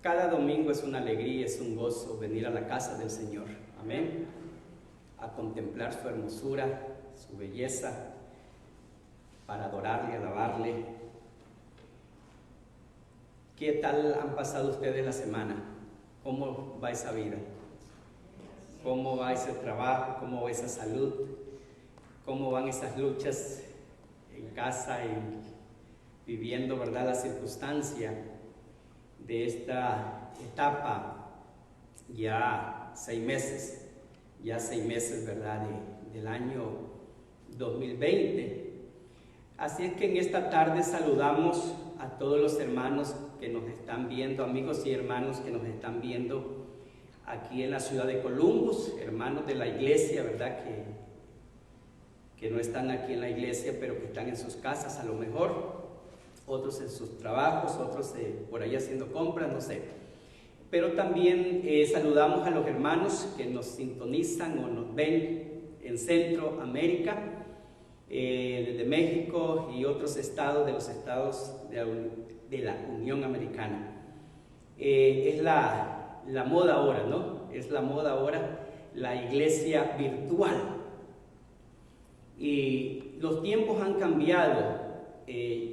Cada domingo es una alegría, es un gozo venir a la casa del Señor. Amén. A contemplar su hermosura, su belleza, para adorarle, alabarle. ¿Qué tal han pasado ustedes la semana? ¿Cómo va esa vida? ¿Cómo va ese trabajo? ¿Cómo va esa salud? ¿Cómo van esas luchas en casa y viviendo, verdad, la circunstancia de esta etapa? Ya 6 meses, ¿verdad?, del año 2020. Así es que en esta tarde saludamos a todos los hermanos que nos están viendo, amigos y hermanos que nos están viendo aquí en la ciudad de Columbus, hermanos de la iglesia, ¿verdad?, que no están aquí en la iglesia, pero que están en sus casas a lo mejor, otros en sus trabajos, otros por ahí haciendo compras, no sé. Pero también saludamos a los hermanos que nos sintonizan o nos ven en Centroamérica, desde México y otros estados de los estados de la Unión Americana. Es la moda ahora, ¿no? Es la moda ahora, la iglesia virtual. Y los tiempos han cambiado.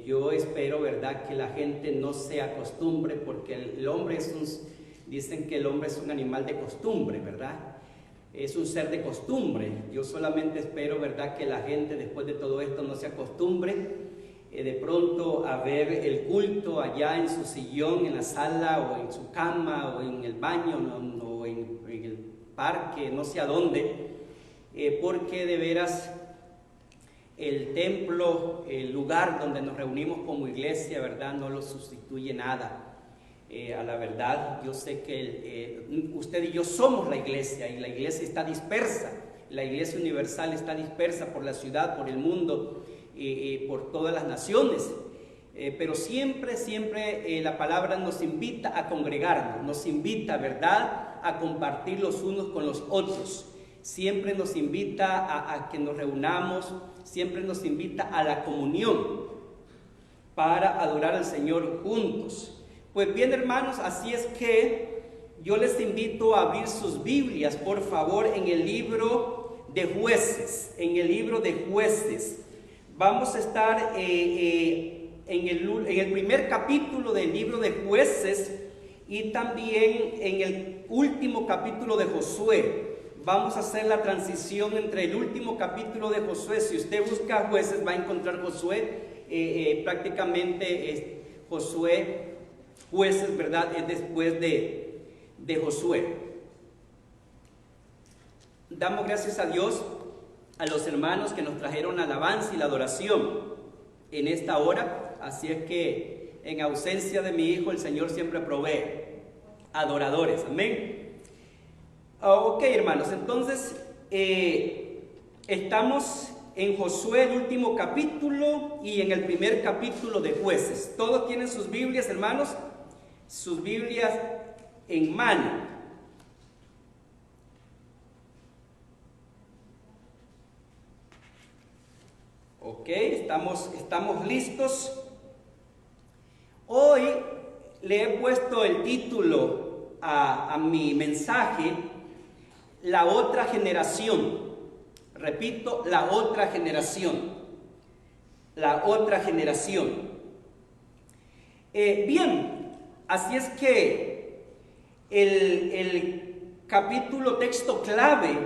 Yo espero, ¿verdad?, que la gente no se acostumbre, porque el hombre dicen que el hombre es un animal de costumbre, ¿verdad? Es un ser de costumbre. Yo solamente espero, ¿verdad?, que la gente después de todo esto no se acostumbre de pronto a ver el culto allá en su sillón, en la sala, o en su cama, o en el baño, o en el parque, no sé a dónde, porque de veras el templo, el lugar donde nos reunimos como iglesia, ¿verdad?, no lo sustituye nada. A la verdad, yo sé que usted y yo somos la iglesia, y la iglesia está dispersa. La iglesia universal está dispersa por la ciudad, por el mundo, por todas las naciones. Pero siempre la palabra nos invita a congregarnos, nos invita, ¿verdad?, a compartir los unos con los otros. Siempre nos invita a que nos reunamos, siempre nos invita a la comunión para adorar al Señor juntos. Pues bien, hermanos, así es que yo les invito a abrir sus Biblias, por favor, en el libro de Jueces. En el libro de Jueces. Vamos a estar en el primer capítulo del libro de Jueces y también en el último capítulo de Josué. Vamos a hacer la transición entre el último capítulo de Josué. Si usted busca Jueces, va a encontrar Josué. Prácticamente Jueces, ¿verdad?, es después de Josué. Damos gracias a Dios, a los hermanos que nos trajeron la alabanza y la adoración en esta hora. Así es que en ausencia de mi hijo, el Señor siempre provee adoradores. Amén. Ok, hermanos, entonces estamos en Josué, el último capítulo, y en el primer capítulo de Jueces. ¿Todos tienen sus Biblias, hermanos? Sus Biblias en mano. Ok, estamos listos. Hoy le he puesto el título a mi mensaje, La otra generación. Repito, la otra generación. La otra generación. Bien. Así es que el capítulo texto clave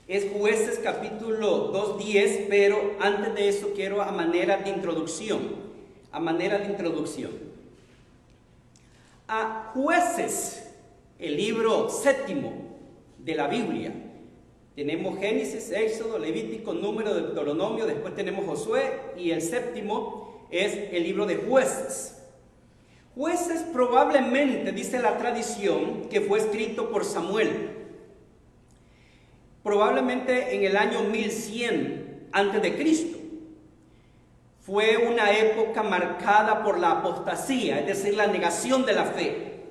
es Jueces capítulo 2:10, pero antes de eso quiero a manera de introducción. A Jueces, el libro séptimo de la Biblia. Tenemos Génesis, Éxodo, Levítico, Número, Deuteronomio, después tenemos Josué, y el séptimo es el libro de Jueces. Jueces probablemente, dice la tradición, que fue escrito por Samuel, probablemente en el año 1100 antes de Cristo. Fue una época marcada por la apostasía, es decir, la negación de la fe.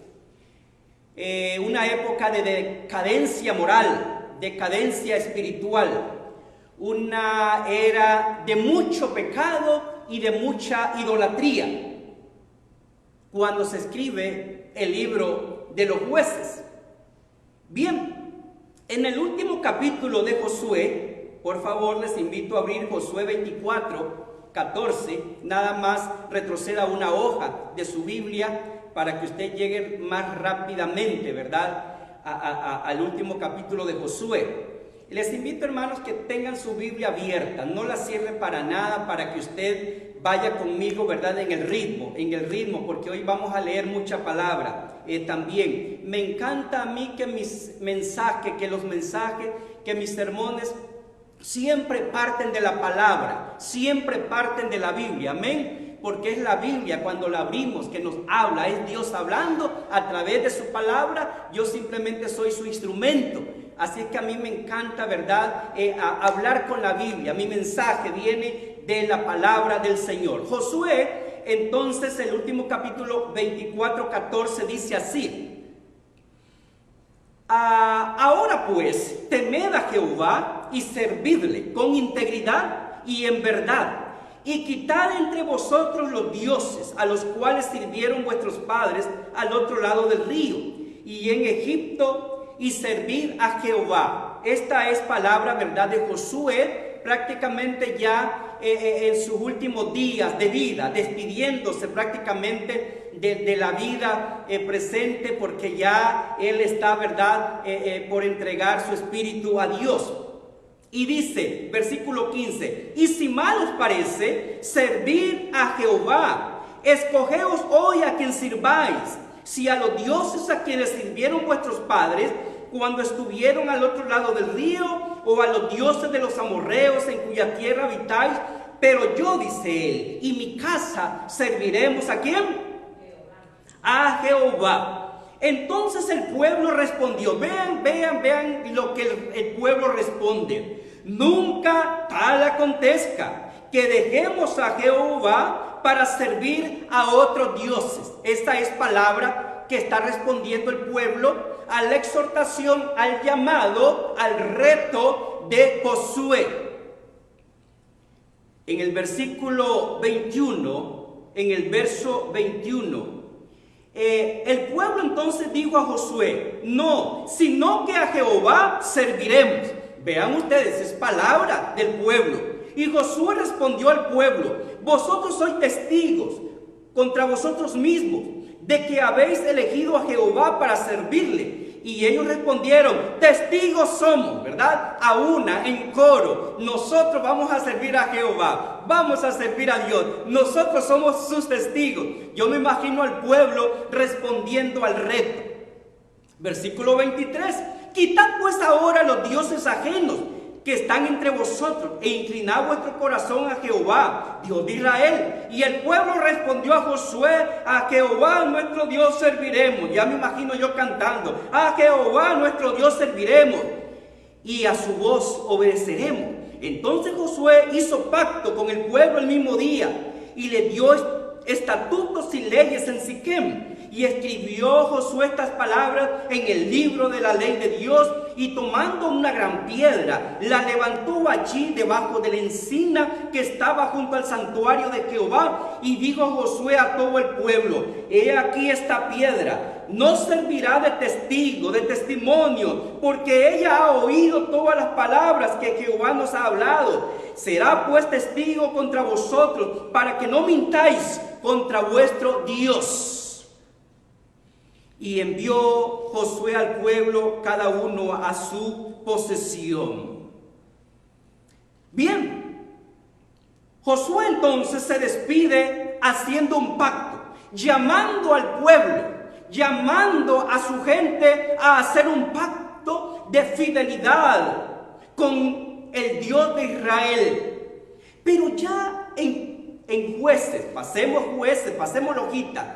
Una época de decadencia moral, decadencia espiritual, una era de mucho pecado y de mucha idolatría. cuando se escribe el libro de los jueces. Bien, en el último capítulo de Josué, por favor les invito a abrir Josué 24:14, nada más retroceda una hoja de su Biblia para que usted llegue más rápidamente, ¿verdad?, al último capítulo de Josué. Les invito, hermanos, que tengan su Biblia abierta, no la cierren para nada, para que usted vaya conmigo, ¿verdad?, en el ritmo, porque hoy vamos a leer mucha palabra. También me encanta a mí que mis mensajes, que mis sermones siempre parten de la palabra, siempre parten de la Biblia, amén. Porque es la Biblia, cuando la abrimos, que nos habla, es Dios hablando a través de su palabra. Yo simplemente soy su instrumento. Así que a mí me encanta, ¿verdad?, hablar con la Biblia. Mi mensaje viene de la palabra del Señor. Josué, entonces, el último capítulo 24:14 dice así: ahora pues, temed a Jehová y servidle con integridad y en verdad, y quitad entre vosotros los dioses a los cuales sirvieron vuestros padres al otro lado del río y en Egipto, y servid a Jehová. Esta es palabra, ¿verdad?, de Josué, prácticamente ya en sus últimos días de vida, despidiéndose prácticamente de la vida presente, porque ya él está, ¿verdad?, por entregar su espíritu a Dios. Y dice, versículo 15: y si mal os parece, servid a Jehová, escogeos hoy a quien sirváis, si a los dioses a quienes sirvieron vuestros padres cuando estuvieron al otro lado del río, o a los dioses de los amorreos en cuya tierra habitáis. Pero yo, dice él, y mi casa serviremos ¿a quién? A Jehová. Entonces el pueblo respondió. Vean lo que el pueblo responde: nunca tal acontezca que dejemos a Jehová para servir a otros dioses. Esta es palabra que está respondiendo el pueblo a la exhortación, al llamado, al reto de Josué. En el versículo 21, en el verso 21, el pueblo entonces dijo a Josué: no, sino que a Jehová serviremos. Vean ustedes, es palabra del pueblo. Y Josué respondió al pueblo: vosotros sois testigos contra vosotros mismos de que habéis elegido a Jehová para servirle. Y ellos respondieron: testigos somos, ¿verdad?, a una, en coro. Nosotros vamos a servir a Jehová, vamos a servir a Dios, nosotros somos sus testigos. Yo me imagino al pueblo respondiendo al reto. Versículo 23: quitad pues ahora los dioses ajenos que están entre vosotros, e inclinad vuestro corazón a Jehová, Dios de Israel. Y el pueblo respondió a Josué: a Jehová nuestro Dios serviremos. Ya me imagino yo cantando: a Jehová nuestro Dios serviremos, y a su voz obedeceremos. Entonces Josué hizo pacto con el pueblo el mismo día, y le dio estatutos y leyes en Siquem. Y escribió Josué estas palabras en el libro de la ley de Dios, y tomando una gran piedra, la levantó allí debajo de la encina que estaba junto al santuario de Jehová. Y dijo Josué a todo el pueblo: he aquí esta piedra, no servirá de testigo, de testimonio, porque ella ha oído todas las palabras que Jehová nos ha hablado. Será pues testigo contra vosotros, para que no mintáis contra vuestro Dios. Y envió Josué al pueblo, cada uno a su posesión. Bien, Josué entonces se despide haciendo un pacto, llamando al pueblo, llamando a su gente a hacer un pacto de fidelidad con el Dios de Israel. Pero ya en Jueces, pasemos la hojita.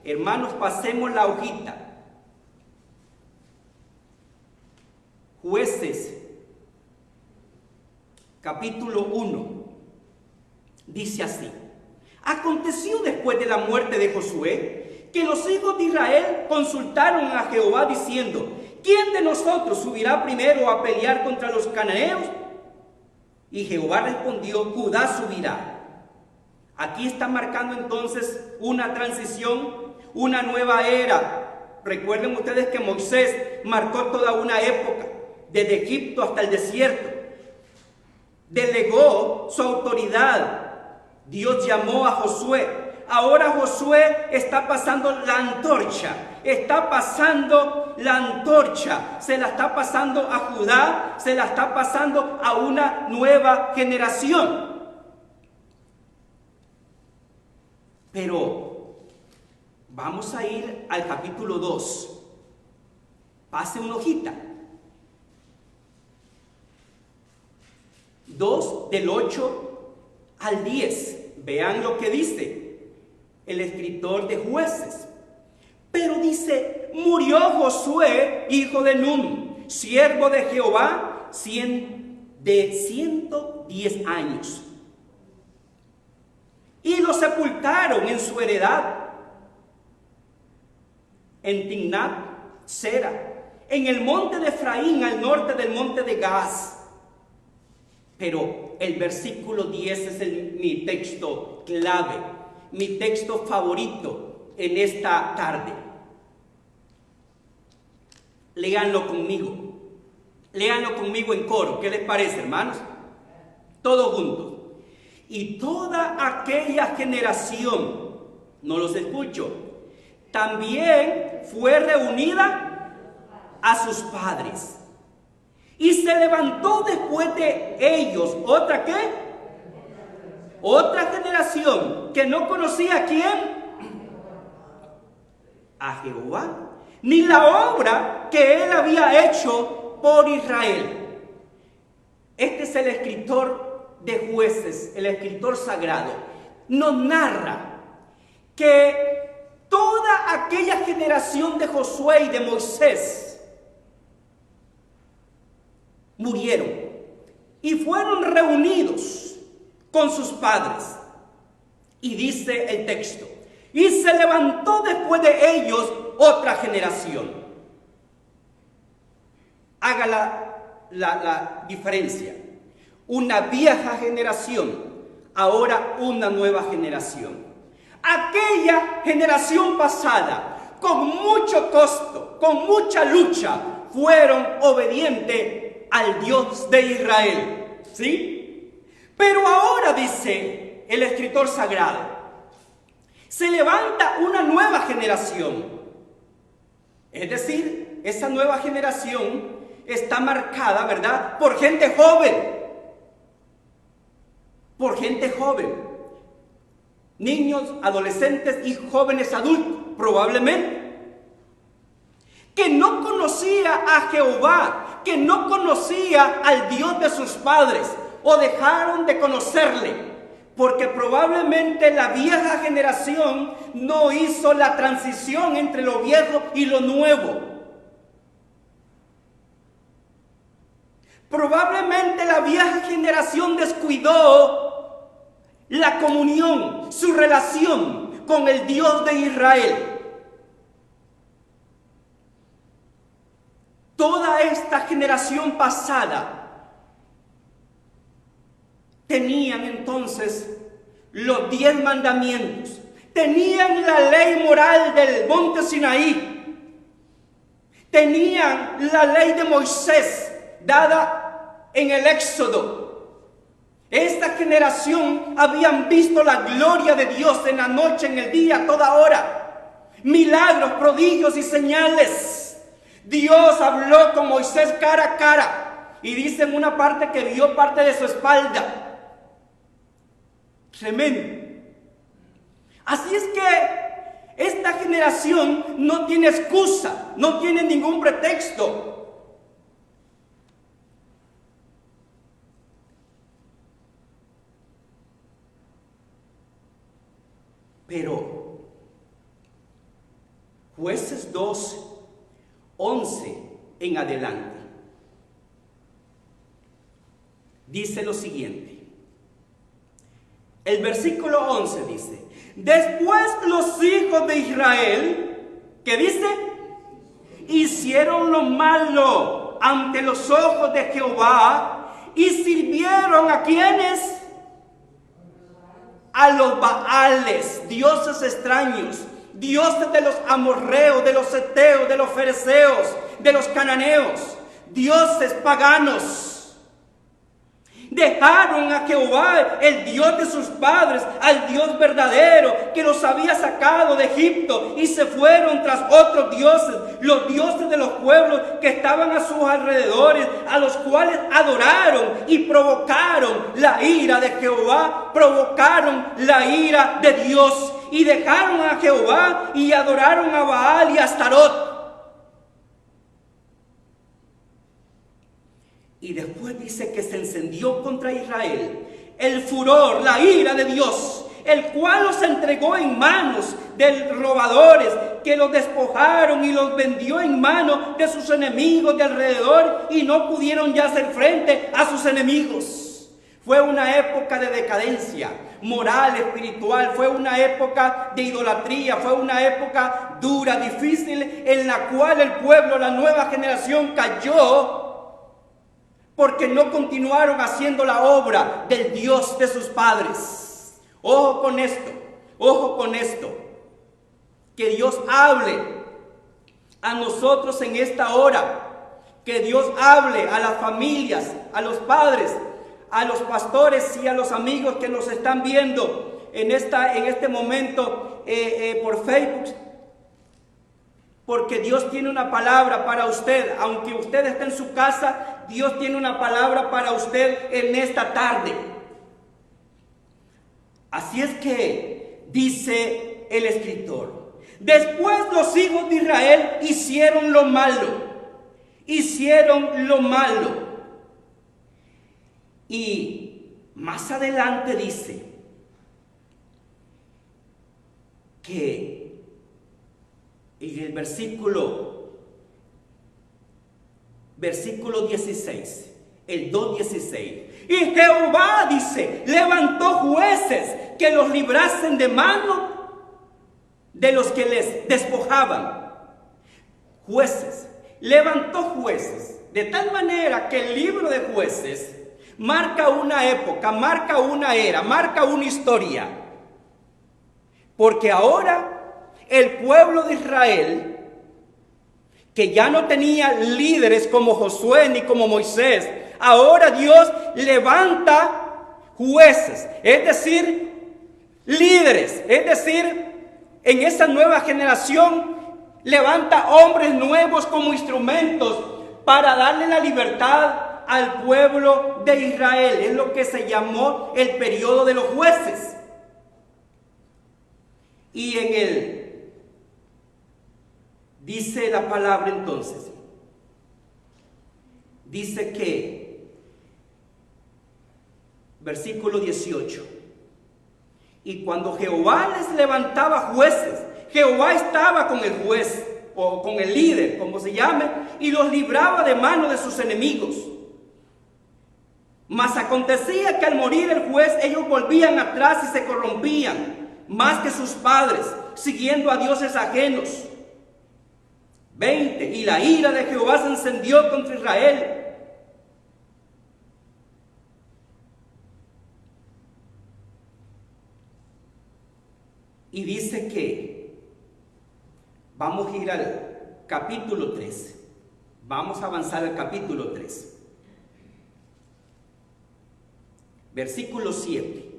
Hermanos, pasemos la hojita. Jueces, capítulo 1, dice así: aconteció después de la muerte de Josué que los hijos de Israel consultaron a Jehová diciendo: ¿quién de nosotros subirá primero a pelear contra los cananeos? Y Jehová respondió: Judá subirá. Aquí está marcando entonces una transición. una nueva era. Recuerden ustedes que Moisés marcó toda una época, desde Egipto hasta el desierto. Delegó su autoridad. Dios llamó a Josué. Ahora Josué está pasando la antorcha. Está pasando la antorcha. Se la está pasando a Judá. Se la está pasando a una nueva generación. Pero vamos a ir al capítulo 2. Pase una hojita. 2 del 8 al 10. Vean lo que dice el escritor de Jueces. Pero dice: murió Josué, hijo de Nun, siervo de Jehová, de 110 años. Y lo sepultaron en su heredad, en Timnat Sera, en el monte de Efraín, al norte del monte de Gaz. Pero el versículo 10 es mi texto clave, mi texto favorito en esta tarde. Léanlo conmigo en coro. ¿Qué les parece, hermanos? Todos juntos. Y toda aquella generación, no los escucho, también fue reunida a sus padres. Y se levantó después de ellos, ¿otra qué? Otra generación que no conocía a quién, a Jehová, ni la obra que él había hecho por Israel. Este es el escritor de Jueces, el escritor sagrado. Nos narra que toda aquella generación de Josué y de Moisés murieron y fueron reunidos con sus padres. Y dice el texto: y se levantó después de ellos otra generación. Haga la diferencia. Una vieja generación, ahora una nueva generación. Aquella generación pasada, con mucho costo, con mucha lucha, fueron obedientes al Dios de Israel, ¿sí? Pero ahora, dice el escritor sagrado, se levanta una nueva generación. Es decir, esa nueva generación está marcada, ¿verdad?, por gente joven. Por gente joven. Niños, adolescentes y jóvenes adultos, probablemente. Que no conocía a Jehová, que no conocía al Dios de sus padres, o dejaron de conocerle, porque probablemente la vieja generación no hizo la transición entre lo viejo y lo nuevo. Probablemente la vieja generación descuidó la comunión, su relación con el Dios de Israel. Toda esta generación pasada tenían entonces los 10 mandamientos, tenían la ley moral del monte Sinaí, tenían la ley de Moisés dada en el Éxodo. Esta generación habían visto la gloria de Dios en la noche, en el día, a toda hora, milagros, prodigios y señales. Dios habló con Moisés cara a cara, y dice en una parte que vio parte de su espalda. Tremendo. Así es que esta generación no tiene excusa, no tiene ningún pretexto. Pero Jueces 2:11 en adelante dice lo siguiente. El versículo 11 dice: después los hijos de Israel, ¿qué dice? Hicieron lo malo ante los ojos de Jehová y sirvieron ¿a quiénes? A los Baales, dioses extraños, dioses de los amorreos, de los heteos, de los fereceos, de los cananeos, dioses paganos. Dejaron a Jehová, el Dios de sus padres, al Dios verdadero que los había sacado de Egipto, y se fueron tras otros dioses, los dioses de los pueblos que estaban a sus alrededores, a los cuales adoraron y provocaron la ira de Jehová, provocaron la ira de Dios, y dejaron a Jehová y adoraron a Baal y a Astarot. Y después dice que se encendió contra Israel el furor, la ira de Dios, el cual los entregó en manos de robadores que los despojaron y los vendió en manos de sus enemigos de alrededor, y no pudieron ya hacer frente a sus enemigos. Fue una época de decadencia moral, espiritual, fue una época de idolatría, fue una época dura, difícil, en la cual el pueblo, la nueva generación cayó porque no continuaron haciendo la obra del Dios de sus padres. Ojo con esto, ojo con esto. Que Dios hable a nosotros en esta hora. Que Dios hable a las familias, a los padres, a los pastores y a los amigos que nos están viendo en este momento por Facebook. Porque Dios tiene una palabra para usted. Aunque usted esté en su casa, Dios tiene una palabra para usted en esta tarde. Así es que dice el escritor: después los hijos de Israel hicieron lo malo. Hicieron lo malo. Y más adelante dice que en el versículo 16, el 2:16, y Jehová, dice, levantó jueces que los librasen de mano de los que les despojaban. Jueces, levantó jueces, de tal manera que el libro de Jueces marca una época, marca una era, marca una historia. Porque ahora el pueblo de Israel, que ya no tenía líderes como Josué ni como Moisés, ahora Dios levanta jueces, es decir, líderes, es decir, en esa nueva generación levanta hombres nuevos como instrumentos para darle la libertad al pueblo de Israel. Es lo que se llamó el periodo de los jueces. Y en el dice la palabra entonces, dice que, versículo 18, y cuando Jehová les levantaba jueces, Jehová estaba con el juez, o con el líder, como se llame, y los libraba de mano de sus enemigos. Mas acontecía que al morir el juez, ellos volvían atrás y se corrompían, más que sus padres, siguiendo a dioses ajenos. 20. Y la ira de Jehová se encendió contra Israel. Y dice que vamos a ir al capítulo 3. Vamos a avanzar al capítulo 3. Versículo 7.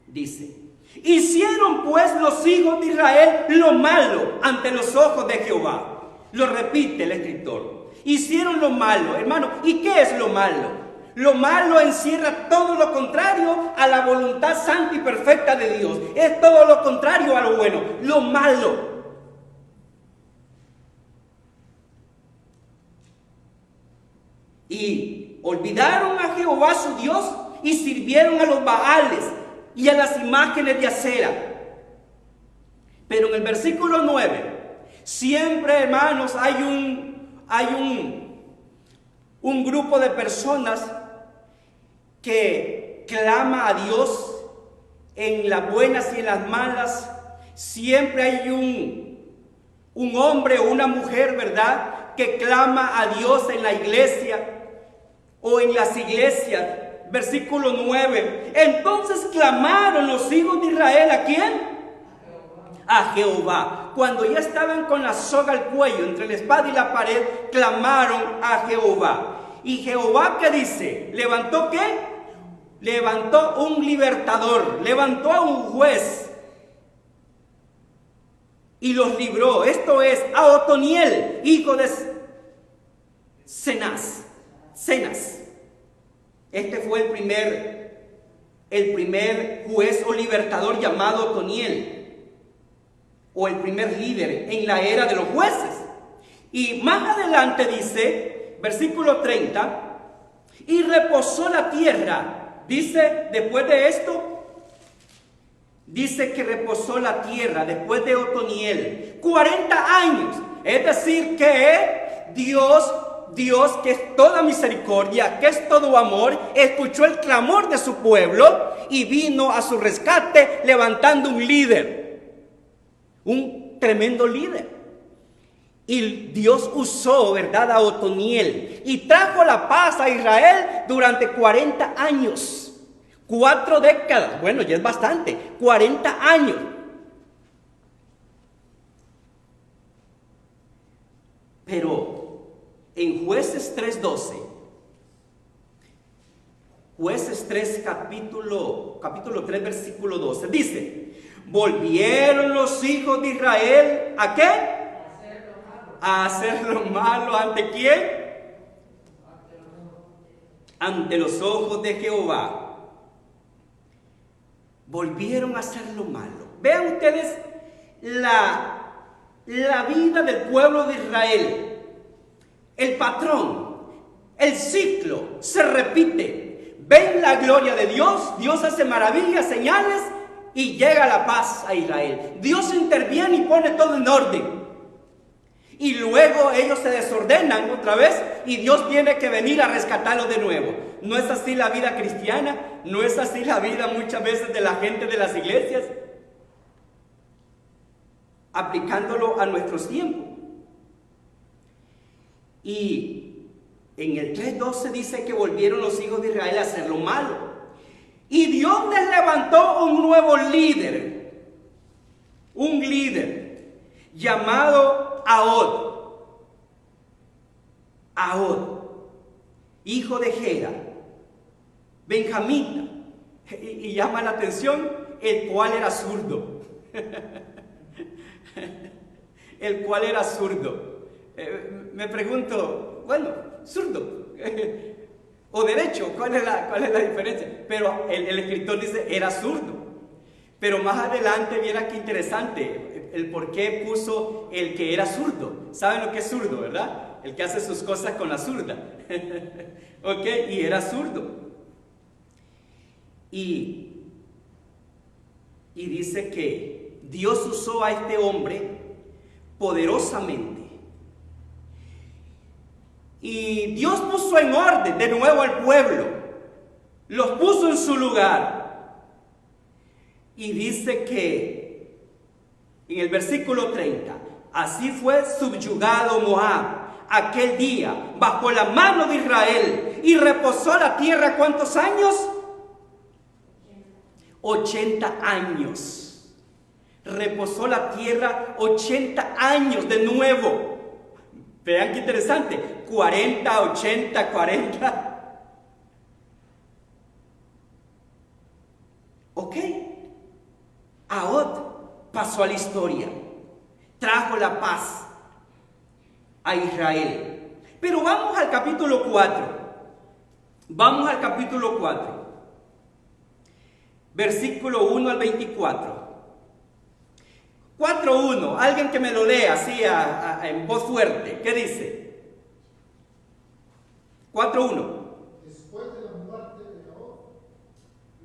Dice: hicieron pues los hijos de Israel lo malo ante los ojos de Jehová. Lo repite el escritor. Hicieron lo malo, hermano. ¿Y qué es lo malo? Lo malo encierra todo lo contrario a la voluntad santa y perfecta de Dios. Es todo lo contrario a lo bueno. Lo malo. Y olvidaron a Jehová su Dios y sirvieron a los Baales y a las imágenes de acera. Pero en el versículo 9, siempre, hermanos, hay un grupo de personas que clama a Dios en las buenas y en las malas. Siempre hay un hombre o una mujer, ¿verdad?, que clama a Dios en la iglesia o en las iglesias. Versículo 9. Entonces clamaron los hijos de Israel, ¿a quién? a Jehová. Cuando ya estaban con la soga al cuello, entre la espada y la pared, clamaron a Jehová. ¿Y Jehová qué dice? ¿Levantó qué? Levantó un libertador, levantó a un juez y los libró. Esto es a Otoniel, hijo de Cenaz. Este fue el primer juez o libertador llamado Otoniel, o el primer líder en la era de los jueces. Y más adelante dice, versículo 30, y reposó la tierra. Dice, después de esto, dice que reposó la tierra, después de Otoniel, 40 años. Es decir, que Dios, que es toda misericordia, que es todo amor, escuchó el clamor de su pueblo y vino a su rescate levantando un líder, un tremendo líder. Y Dios usó, ¿verdad?, a Otoniel y trajo la paz a Israel durante 40 años. 4 décadas, bueno, ya es bastante, 40 años. Pero en Jueces 3:12, Jueces 3, capítulo 3, versículo 12, dice, volvieron los hijos de Israel, ¿a qué? A hacer lo malo. ¿Ante quién? Ante los ojos de Jehová. Volvieron a hacer lo malo. Vean ustedes la vida del pueblo de Israel. El patrón, el ciclo se repite. Ven la gloria de Dios, Dios hace maravillas, señales y llega la paz a Israel. Dios interviene y pone todo en orden. Y luego ellos se desordenan otra vez y Dios tiene que venir a rescatarlos de nuevo. ¿No es así la vida cristiana? ¿No es así la vida muchas veces de la gente de las iglesias? Aplicándolo a nuestros tiempos. Y en el 3:12 dice que volvieron los hijos de Israel a hacer lo malo. Y Dios les levantó un nuevo líder. Un líder llamado Ahod, hijo de Gera, benjamita, y llama la atención, el cual era zurdo. El cual era zurdo. Me pregunto, bueno, zurdo o derecho, ¿cuál es la diferencia? Pero el escritor dice, era zurdo. Pero más adelante, viera qué interesante, el por qué puso el que era zurdo. ¿Saben lo que es zurdo, verdad? El que hace sus cosas con la zurda. ¿Ok? Y era zurdo. Y dice que Dios usó a este hombre poderosamente. Y Dios puso en orden de nuevo al pueblo. Los puso en su lugar. Y dice que en el versículo 30, así fue subyugado Moab aquel día bajo la mano de Israel y reposó la tierra, ¿cuántos años? 80 años. Reposó la tierra 80 años de nuevo. Vean qué interesante, 40, 80, 40. Ok. Ahod pasó a la historia, trajo la paz a Israel. Pero vamos al capítulo 4. Vamos al capítulo 4. Versículo 1 al 24. 4:1. Alguien que me lo lea así en voz fuerte. ¿Qué dice? 4:1. Después de la muerte de Ahod,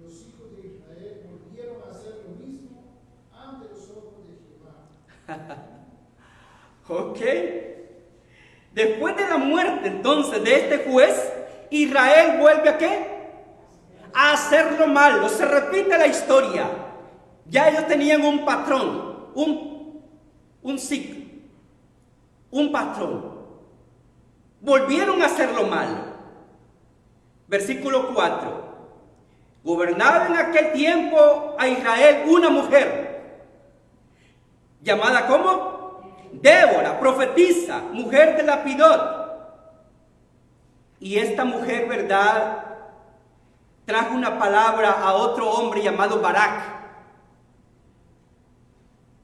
los hijos de Israel volvieron a hacer lo mismo ante los ojos de Jehová. Ok. Después de la muerte entonces de este juez, Israel vuelve ¿a qué? A hacer lo malo. Se repite la historia. Ya ellos tenían un patrón, un ciclo, un patrón. Volvieron a hacer lo malo. Versículo 4. Gobernaba en aquel tiempo a Israel una mujer llamada ¿cómo? Débora, profetisa, mujer de Lapidot. Y esta mujer, ¿verdad?, trajo una palabra a otro hombre llamado Barak.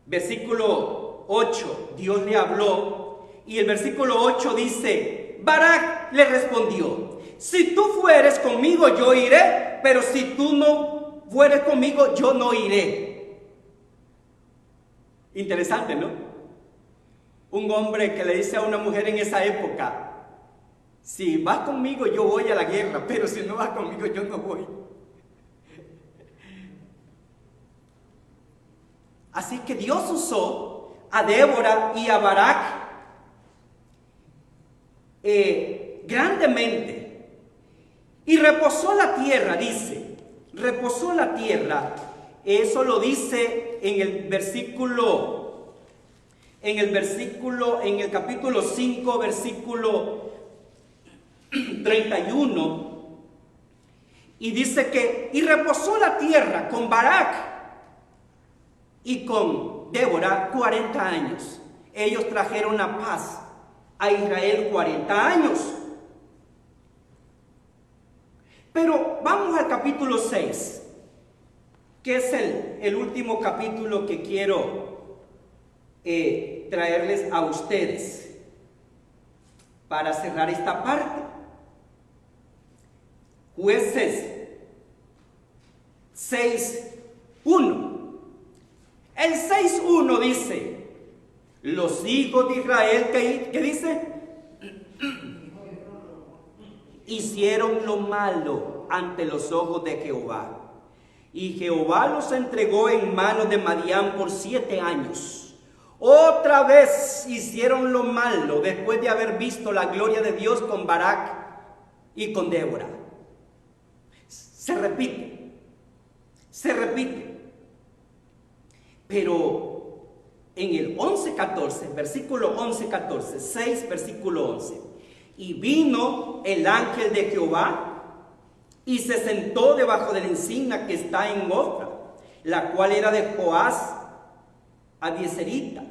Versículo 8, Dios le habló y el versículo 8 dice, Barak le respondió, si tú fueres conmigo yo iré, pero si tú no fueres conmigo yo no iré. Interesante, ¿no? Un hombre que le dice a una mujer en esa época, si vas conmigo yo voy a la guerra, pero si no vas conmigo yo no voy. Así que Dios usó a Débora y a Barak grandemente. Y reposó la tierra, dice, reposó la tierra. Eso lo dice en el capítulo 5, versículo 31, y dice que, y reposó la tierra con Barak y con Débora 40 años. Ellos trajeron la paz a Israel 40 años. Pero vamos al capítulo 6, que es el último capítulo que quiero traerles a ustedes para cerrar esta parte. Jueces 6:1. El 6:1 dice, los hijos de Israel, ¿qué dice? Hicieron lo malo ante los ojos de Jehová. Y Jehová los entregó en manos de Madián por 7 años. Otra vez hicieron lo malo después de haber visto la gloria de Dios con Barak y con Débora. Se repite. Pero en el 11:14, versículo 11:14, 6, versículo 11. Y vino el ángel de Jehová y se sentó debajo de la encina que está en Ofra, la cual era de Joás Abieserita.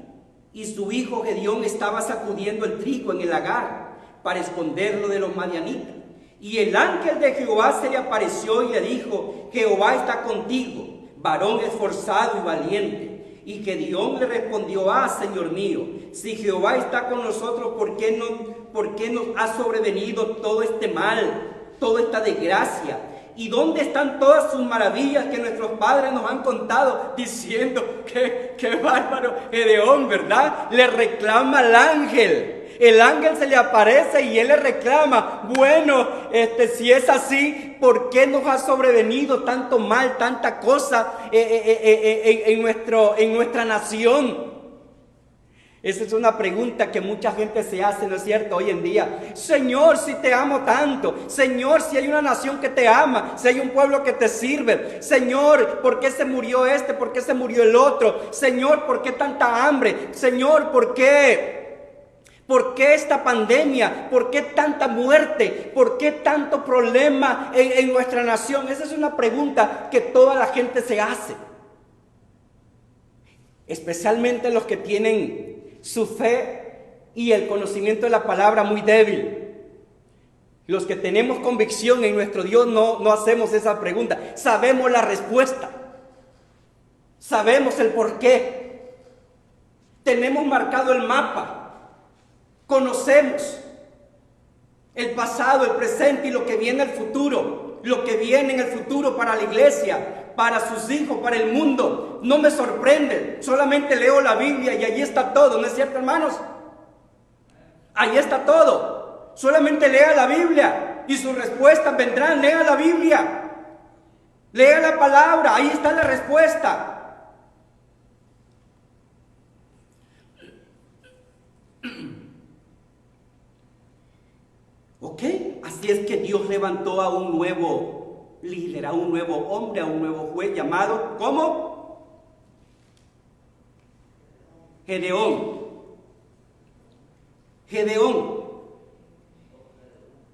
Y su hijo Gedeón estaba sacudiendo el trigo en el lagar para esconderlo de los madianitas. Y el ángel de Jehová se le apareció y le dijo, Jehová está contigo, varón esforzado y valiente. Y Gedeón le respondió, Señor mío, si Jehová está con nosotros, ¿por qué nos ha sobrevenido todo este mal, toda esta desgracia? ¿Y dónde están todas sus maravillas que nuestros padres nos han contado? Diciendo, qué bárbaro Gedeón, ¿verdad? Le reclama al ángel. El ángel se le aparece y él le reclama, bueno, si es así, ¿por qué nos ha sobrevenido tanto mal, tanta cosa en nuestra nación? Esa es una pregunta que mucha gente se hace, ¿no es cierto?, hoy en día. Señor, si te amo tanto. Señor, si hay una nación que te ama. Si hay un pueblo que te sirve. Señor, ¿por qué se murió este? ¿Por qué se murió el otro? Señor, ¿por qué tanta hambre? Señor, ¿por qué? ¿Por qué esta pandemia? ¿Por qué tanta muerte? ¿Por qué tanto problema en nuestra nación? Esa es una pregunta que toda la gente se hace. Especialmente los que tienen su fe y el conocimiento de la palabra muy débil. Los que tenemos convicción en nuestro Dios no hacemos esa pregunta. Sabemos la respuesta. Sabemos el por qué. Tenemos marcado el mapa. Conocemos el pasado, el presente y lo que viene en el futuro. Lo que viene en el futuro para la iglesia, para sus hijos, para el mundo. No me sorprende. Solamente leo la Biblia y allí está todo. ¿No es cierto, hermanos? Allí está todo. Solamente lea la Biblia y sus respuestas vendrán. Lea la Biblia. Lea la palabra. Ahí está la respuesta. ¿Ok? Así es que Dios levantó a un nuevo líder, a un nuevo hombre, a un nuevo juez llamado, ¿cómo? Gedeón.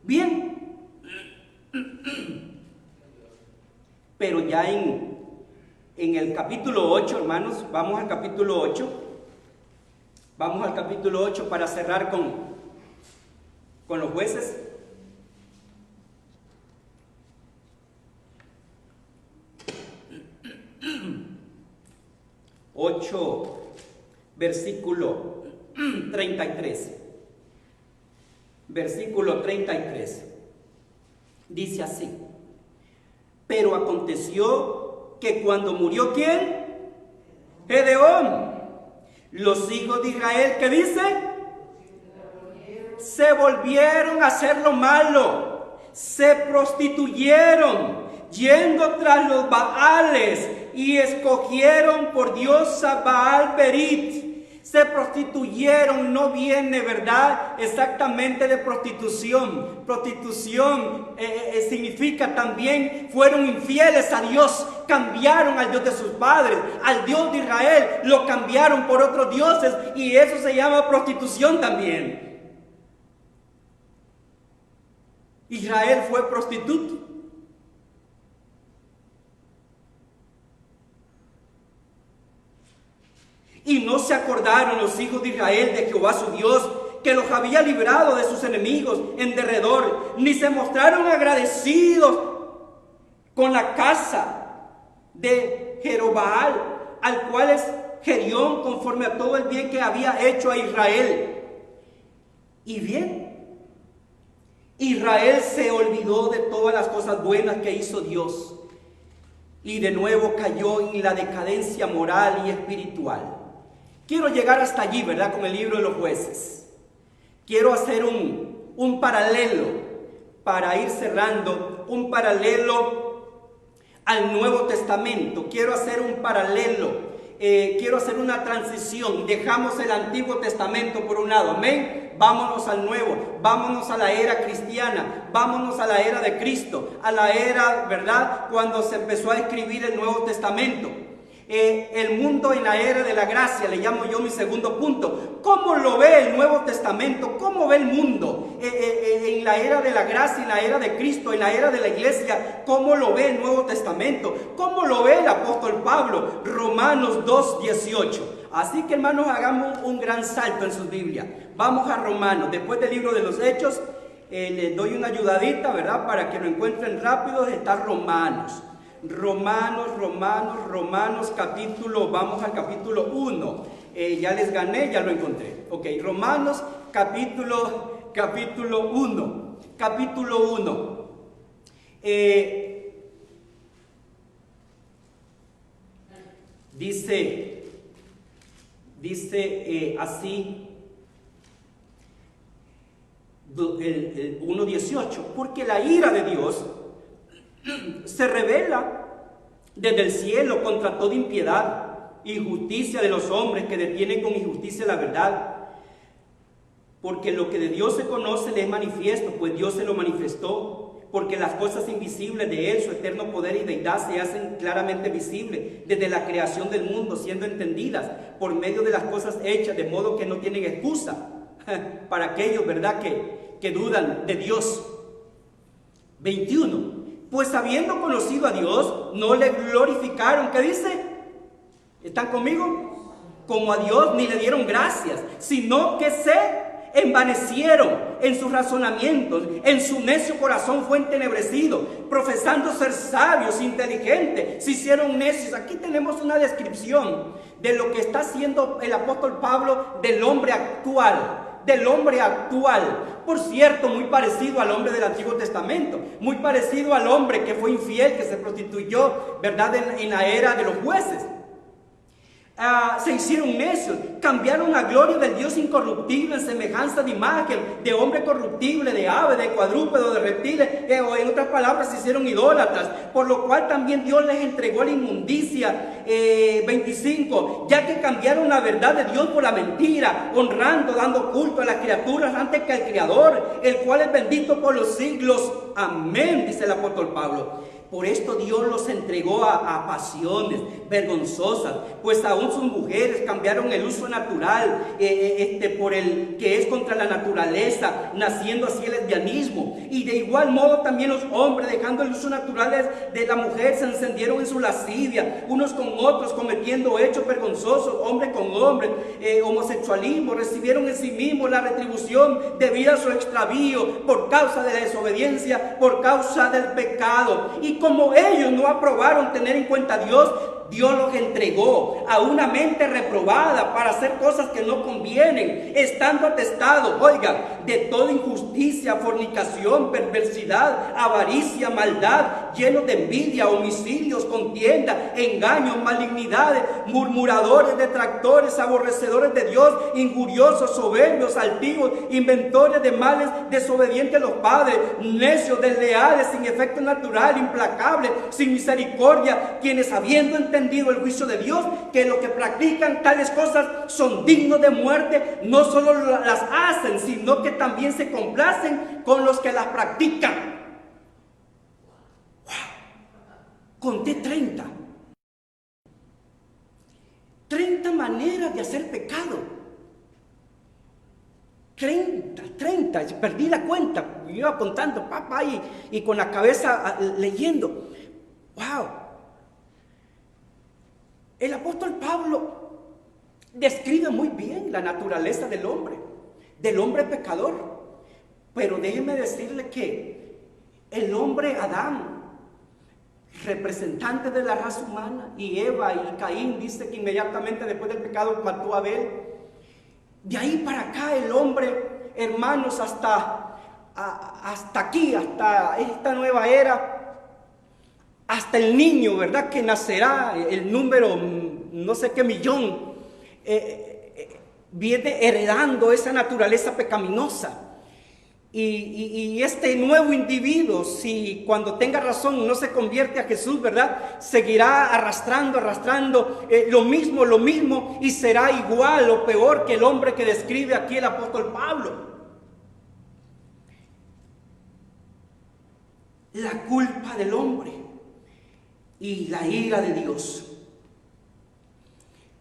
Bien. Pero ya en el capítulo 8, hermanos, vamos al capítulo 8. Vamos al capítulo 8 para cerrar con los jueces. Versículo 33. Versículo 33. Dice así: pero aconteció que cuando murió ¿quién? Gedeón, los hijos de Israel, ¿qué dice? Se volvieron a hacer lo malo, se prostituyeron, yendo tras los Baales, y escogieron por diosa Baal Berit. Se prostituyeron, no viene, ¿verdad?, exactamente de prostitución. Prostitución significa también fueron infieles a Dios, cambiaron al Dios de sus padres, al Dios de Israel, lo cambiaron por otros dioses, y eso se llama prostitución también. Israel fue prostituto. Y no se acordaron los hijos de Israel de Jehová su Dios, que los había librado de sus enemigos en derredor, ni se mostraron agradecidos con la casa de Jerobaal, al cual es Gedeón, conforme a todo el bien que había hecho a Israel. Y bien, Israel se olvidó de todas las cosas buenas que hizo Dios, y de nuevo cayó en la decadencia moral y espiritual. Quiero llegar hasta allí, ¿verdad?, con el libro de los jueces. Quiero hacer un paralelo para ir cerrando, un paralelo al Nuevo Testamento. Quiero hacer un paralelo, quiero hacer una transición. Dejamos el Antiguo Testamento por un lado, amén. Vámonos al Nuevo, vámonos a la era cristiana, vámonos a la era de Cristo, a la era, ¿verdad?, cuando se empezó a escribir el Nuevo Testamento. El mundo en la era de la gracia, le llamo yo mi segundo punto. ¿Cómo lo ve el Nuevo Testamento? ¿Cómo ve el mundo en la era de la gracia, en la era de Cristo, en la era de la iglesia? ¿Cómo lo ve el Nuevo Testamento? ¿Cómo lo ve el apóstol Pablo? Romanos 2:18. Así que, hermanos, hagamos un gran salto en sus Biblias. Vamos a Romanos, después del libro de los Hechos. Les doy una ayudadita, ¿verdad?, para que lo encuentren rápido. Está Romanos, capítulo, vamos al capítulo 1. Ya les gané, ya lo encontré. Ok, Romanos capítulo 1. Capítulo 1. Dice así, el 1:18, porque la ira de Dios se revela desde el cielo contra toda impiedad, injusticia de los hombres que detienen con injusticia la verdad. Porque lo que de Dios se conoce le es manifiesto, pues Dios se lo manifestó. Porque las cosas invisibles de Él, su eterno poder y deidad, se hacen claramente visibles desde la creación del mundo, siendo entendidas por medio de las cosas hechas, de modo que no tienen excusa para aquellos, ¿verdad?, que dudan de Dios. 21. Pues habiendo conocido a Dios, no le glorificaron, ¿qué dice? ¿Están conmigo? Como a Dios, ni le dieron gracias, sino que se envanecieron en sus razonamientos, en su necio corazón fue entenebrecido, profesando ser sabios, inteligentes, se hicieron necios. Aquí tenemos una descripción de lo que está haciendo el apóstol Pablo del hombre actual. Por cierto, muy parecido al hombre del Antiguo Testamento, muy parecido al hombre que fue infiel, que se prostituyó, ¿verdad?, en la era de los jueces. Se hicieron necios, cambiaron la gloria del Dios incorruptible en semejanza de imagen, de hombre corruptible, de ave, de cuadrúpedo, de reptiles, o en otras palabras se hicieron idólatras, por lo cual también Dios les entregó la inmundicia. 25, ya que cambiaron la verdad de Dios por la mentira, honrando, dando culto a las criaturas antes que al Creador, el cual es bendito por los siglos. Amén, dice el apóstol Pablo. Por esto Dios los entregó a pasiones vergonzosas, pues aún sus mujeres cambiaron el uso natural por el que es contra la naturaleza, naciendo así el lesbianismo. Y de igual modo también los hombres, dejando el uso natural de la mujer, se encendieron en su lascivia, unos con otros, cometiendo hechos vergonzosos, hombre con hombre, homosexualismo, recibieron en sí mismos la retribución debida a su extravío por causa de la desobediencia, por causa del pecado. Y como ellos no aprobaron tener en cuenta a Dios, Dios los entregó a una mente reprobada para hacer cosas que no convienen, estando atestados, oiga, de toda injusticia, fornicación, perversidad, avaricia, maldad, llenos de envidia, homicidios, contienda, engaños, malignidades, murmuradores, detractores, aborrecedores de Dios, injuriosos, soberbios, altivos, inventores de males, desobedientes a los padres, necios, desleales, sin efecto natural, implacables, sin misericordia, quienes habiendo entendido el juicio de Dios, que los que practican tales cosas son dignos de muerte, no solo las hacen, sino que también se complacen con los que las practican. ¡Wow! Conté 30 maneras de hacer pecado. 30, perdí la cuenta, yo iba contando, papá, y con la cabeza leyendo. ¡Wow! El apóstol Pablo describe muy bien la naturaleza del hombre pecador. Pero déjeme decirle que el hombre Adán, representante de la raza humana, y Eva y Caín, dice que inmediatamente después del pecado mató a Abel. De ahí para acá el hombre, hermanos, hasta aquí, hasta esta nueva era, hasta el niño, ¿verdad?, que nacerá, el número no sé qué millón, viene heredando esa naturaleza pecaminosa. Y este nuevo individuo, si cuando tenga razón no se convierte a Jesús, ¿verdad?, seguirá arrastrando lo mismo, y será igual o peor que el hombre que describe aquí el apóstol Pablo. La culpa del hombre y la ira de Dios.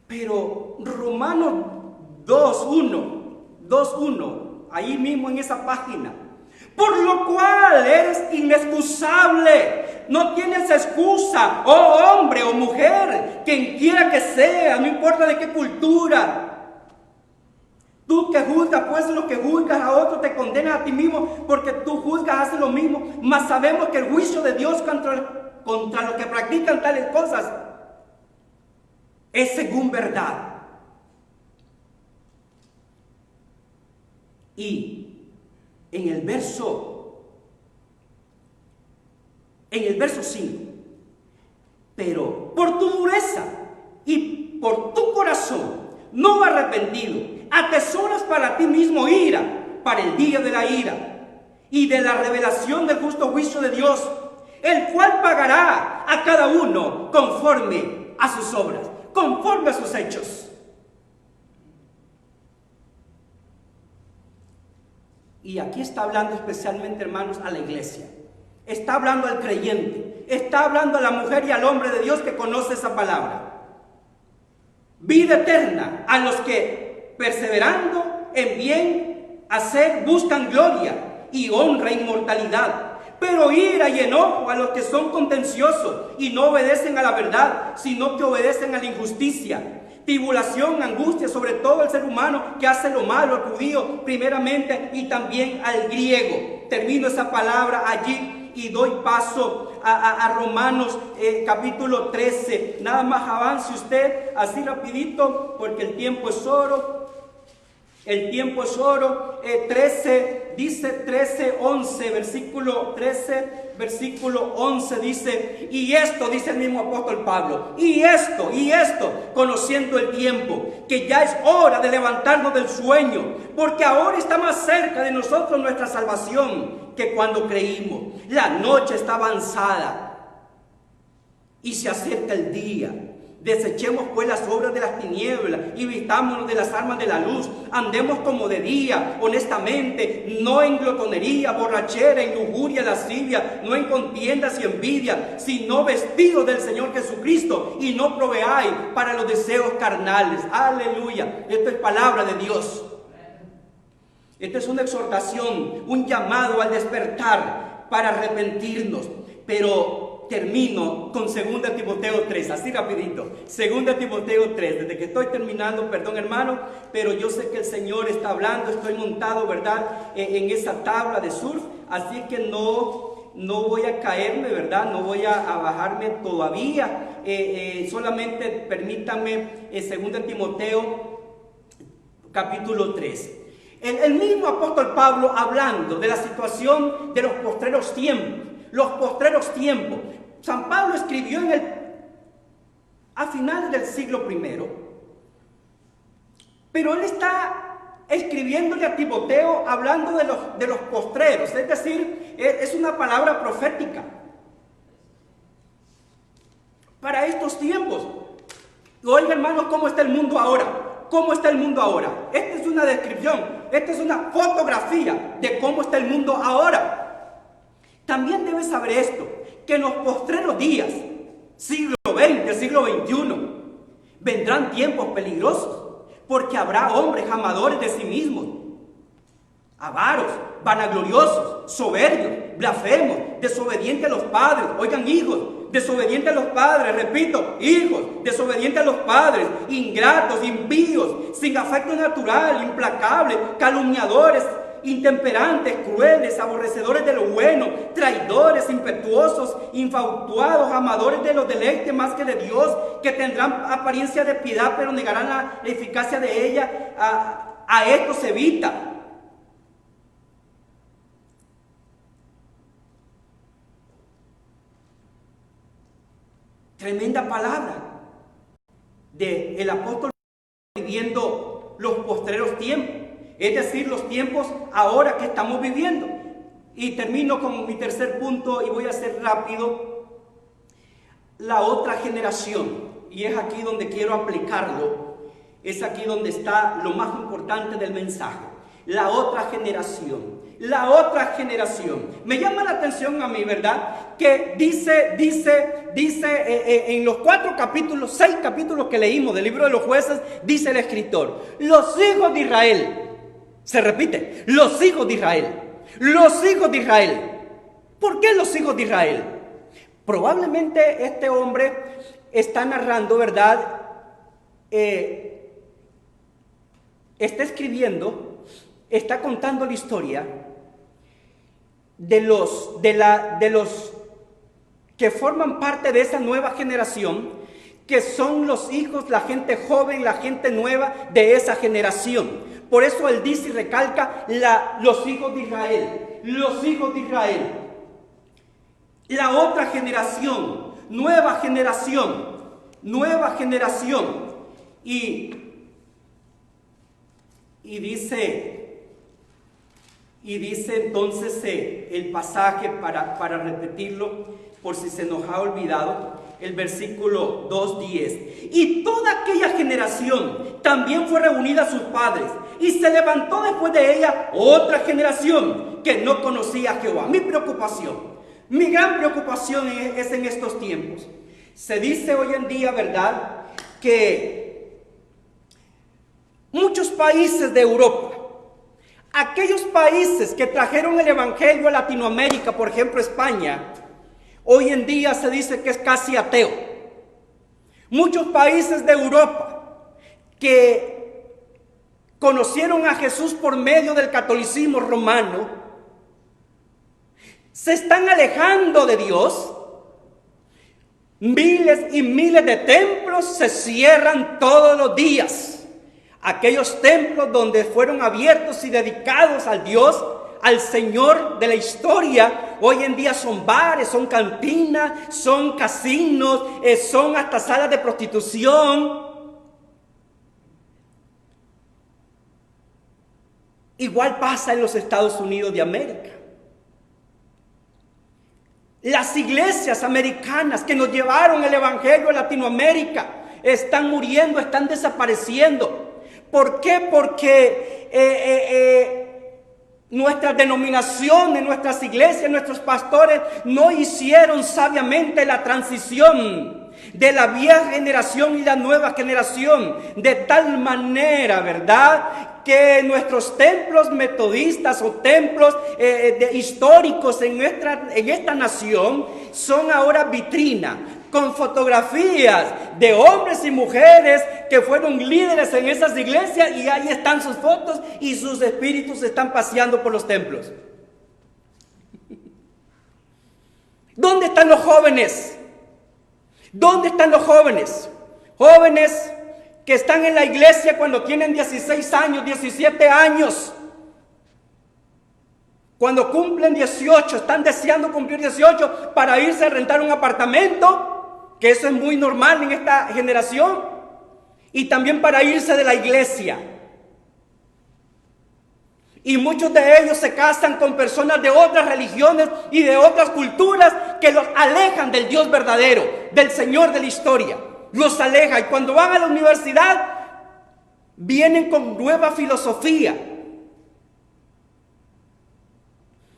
Pero Romanos 2:1, ahí mismo en esa página: por lo cual eres inexcusable, no tienes excusa, oh hombre o mujer, quien quiera que sea, no importa de qué cultura. Tú que juzgas, pues lo que juzgas a otro te condenas a ti mismo, porque tú juzgas, haces lo mismo. Mas sabemos que el juicio de Dios contra los que practican tales cosas es según verdad. Y en el verso 5, pero por tu dureza y por tu corazón no arrepentido, atesoras para ti mismo ira, para el día de la ira y de la revelación del justo juicio de Dios, el cual pagará a cada uno conforme a sus obras, conforme a sus hechos. Y aquí está hablando especialmente, hermanos, a la iglesia. Está hablando al creyente. Está hablando a la mujer y al hombre de Dios que conoce esa palabra. Vida eterna a los que, perseverando en bien hacer, buscan gloria y honra e inmortalidad. Pero ira y enojo a los que son contenciosos y no obedecen a la verdad, sino que obedecen a la injusticia. Tribulación, angustia, sobre todo el ser humano que hace lo malo, al judío primeramente y también al griego. Termino esa palabra allí y doy paso a Romanos capítulo 13. Nada más avance usted así rapidito, porque el tiempo es oro. El tiempo es oro. 13, dice 13:11, versículo 13, versículo 11 dice: y esto, dice el mismo apóstol Pablo, y esto, conociendo el tiempo, que ya es hora de levantarnos del sueño, porque ahora está más cerca de nosotros nuestra salvación que cuando creímos. La noche está avanzada y se acerca el día Desechemos pues las obras de las tinieblas y vistámonos de las armas de la luz. Andemos como de día, honestamente, no en glotonería, borrachera, en lujuria, lascivia, no en contiendas y envidia, sino vestidos del Señor Jesucristo, y no proveáis para los deseos carnales. Aleluya. Esto es palabra de Dios. Esta es una exhortación, un llamado al despertar para arrepentirnos. Pero termino con 2 Timoteo 3, así rapidito. 2 Timoteo 3, desde que estoy terminando, perdón hermano, pero yo sé que el Señor está hablando, estoy montado, ¿verdad?, en esa tabla de surf, así que no voy a caerme, ¿verdad?, no voy a bajarme todavía. Solamente permítanme 2 Timoteo capítulo 3. El mismo apóstol Pablo hablando de la situación de los postreros tiempos. Los postreros tiempos. San Pablo escribió a finales del siglo I. Pero él está escribiéndole a Timoteo hablando de los postreros. Es decir, es una palabra profética para estos tiempos. Oiga, hermano, ¿cómo está el mundo ahora? ¿Cómo está el mundo ahora? Esta es una descripción, esta es una fotografía de cómo está el mundo ahora. También debes saber esto, que en los postreros días, siglo XX, siglo XXI, vendrán tiempos peligrosos, porque habrá hombres amadores de sí mismos, avaros, vanagloriosos, soberbios, blasfemos, desobedientes a los padres. Oigan, hijos, desobedientes a los padres, repito, hijos, desobedientes a los padres, ingratos, impíos, sin afecto natural, implacables, calumniadores, intemperantes, crueles, aborrecedores de lo bueno, traidores, impetuosos, infatuados, amadores de los deleites más que de Dios, que tendrán apariencia de piedad, pero negarán la eficacia de ella. A esto se evita. Tremenda palabra del apóstol viviendo los postreros tiempos. Es decir, los tiempos ahora que estamos viviendo. Y termino con mi tercer punto y voy a ser rápido. La otra generación. Y es aquí donde quiero aplicarlo. Es aquí donde está lo más importante del mensaje. La otra generación. La otra generación. Me llama la atención a mí, ¿verdad? Que dice en los 6 capítulos que leímos del libro de los jueces, dice el escritor, los hijos de Israel. Se repite, los hijos de Israel. Los hijos de Israel. ¿Por qué los hijos de Israel? Probablemente este hombre está narrando, ¿verdad? Está escribiendo, está contando la historia de los que forman parte de esa nueva generación, que son los hijos, la gente joven, la gente nueva de esa generación. Por eso él dice y recalca los hijos de Israel, los hijos de Israel. La otra generación, nueva generación, nueva generación. Y dice entonces el pasaje para repetirlo por si se nos ha olvidado. El versículo 2:10. Y toda aquella generación también fue reunida a sus padres, y se levantó después de ella otra generación que no conocía a Jehová. Mi preocupación, mi gran preocupación es en estos tiempos. Se dice hoy en día, ¿verdad?, que muchos países de Europa, aquellos países que trajeron el evangelio a Latinoamérica, por ejemplo España, hoy en día se dice que es casi ateo. Muchos países de Europa que conocieron a Jesús por medio del catolicismo romano se están alejando de Dios. Miles y miles de templos se cierran todos los días. Aquellos templos donde fueron abiertos y dedicados al Dios, al Señor de la historia, hoy en día son bares, son cantinas, son casinos, son hasta salas de prostitución. Igual pasa en los Estados Unidos de América. Las iglesias americanas que nos llevaron el evangelio a Latinoamérica, están muriendo, están desapareciendo. ¿Por qué? Porque nuestras denominaciones, nuestras iglesias, nuestros pastores no hicieron sabiamente la transición de la vieja generación y la nueva generación, de tal manera, ¿verdad?, que nuestros templos metodistas o templos históricos en esta nación son ahora vitrina, con fotografías de hombres y mujeres que fueron líderes en esas iglesias, y ahí están sus fotos y sus espíritus están paseando por los templos. ¿Dónde están los jóvenes? ¿Dónde están los jóvenes? Jóvenes que están en la iglesia cuando tienen 16 años, 17 años. Cuando cumplen 18, están deseando cumplir 18 para irse a rentar un apartamento, que eso es muy normal en esta generación, y también para irse de la iglesia. Y muchos de ellos se casan con personas de otras religiones y de otras culturas que los alejan del Dios verdadero, del Señor de la historia. Los aleja, y cuando van a la universidad vienen con nueva filosofía,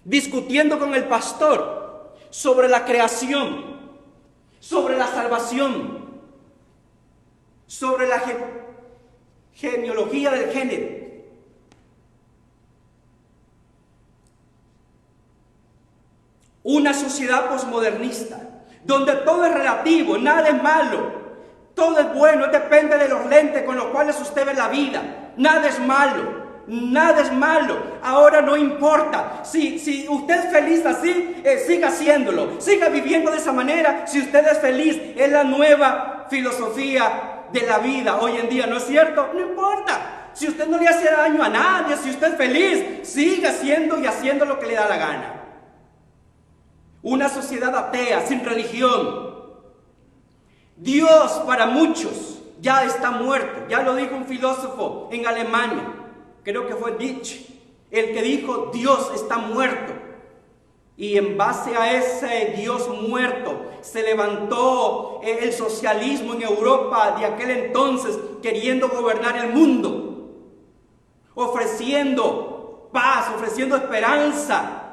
discutiendo con el pastor sobre la creación, sobre la salvación, sobre la genealogía del género. Una sociedad posmodernista donde todo es relativo, nada es malo. Todo es bueno, depende de los lentes con los cuales usted ve la vida. Nada es malo, nada es malo. Ahora no importa. Si usted es feliz así, siga haciéndolo. Siga viviendo de esa manera. Si usted es feliz, es la nueva filosofía de la vida hoy en día, ¿no es cierto? No importa. Si usted no le hace daño a nadie, si usted es feliz, siga haciendo y haciendo lo que le da la gana. Una sociedad atea, sin religión. Dios para muchos ya está muerto. Ya lo dijo un filósofo en Alemania, creo que fue Nietzsche, el que dijo Dios está muerto. Y en base a ese Dios muerto se levantó el socialismo en Europa de aquel entonces, queriendo gobernar el mundo, ofreciendo paz, ofreciendo esperanza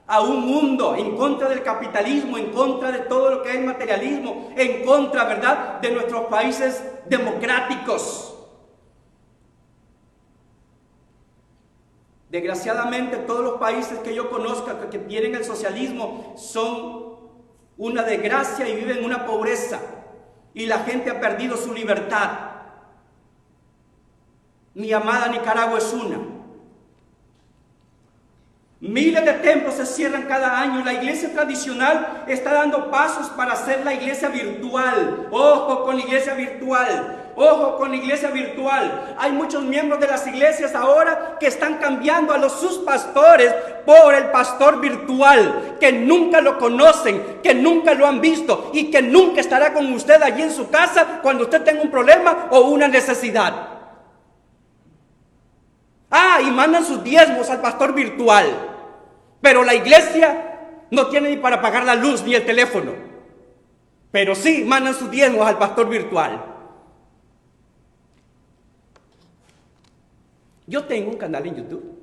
a un mundo en contra del capitalismo, en contra de todo lo que es el materialismo, en contra, ¿verdad?, de nuestros países democráticos. Desgraciadamente, todos los países que yo conozca que tienen el socialismo son una desgracia y viven una pobreza, y la gente ha perdido su libertad. Mi amada Nicaragua es una. Miles de templos se cierran cada año. La iglesia tradicional está dando pasos para hacer la iglesia virtual. Ojo con la iglesia virtual. Ojo con la iglesia virtual. Hay muchos miembros de las iglesias ahora que están cambiando a sus pastores por el pastor virtual, que nunca lo conocen, que nunca lo han visto y que nunca estará con usted allí en su casa cuando usted tenga un problema o una necesidad. Y mandan sus diezmos al pastor virtual, pero la iglesia no tiene ni para pagar la luz ni el teléfono, pero sí mandan sus diezmos al pastor virtual. Yo tengo un canal en YouTube,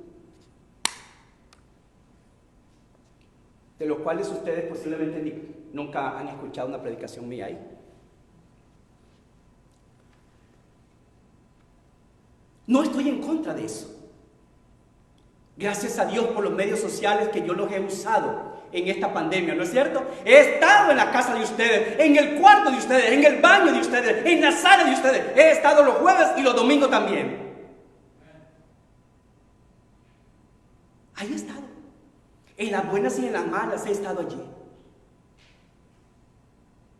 de los cuales ustedes posiblemente nunca han escuchado una predicación mía ahí. No estoy en contra de eso. Gracias a Dios por los medios sociales que yo los he usado en esta pandemia, ¿no es cierto? He estado en la casa de ustedes, en el cuarto de ustedes, en el baño de ustedes, en la sala de ustedes. He estado los jueves y los domingos también. Ahí he estado. En las buenas y en las malas he estado allí.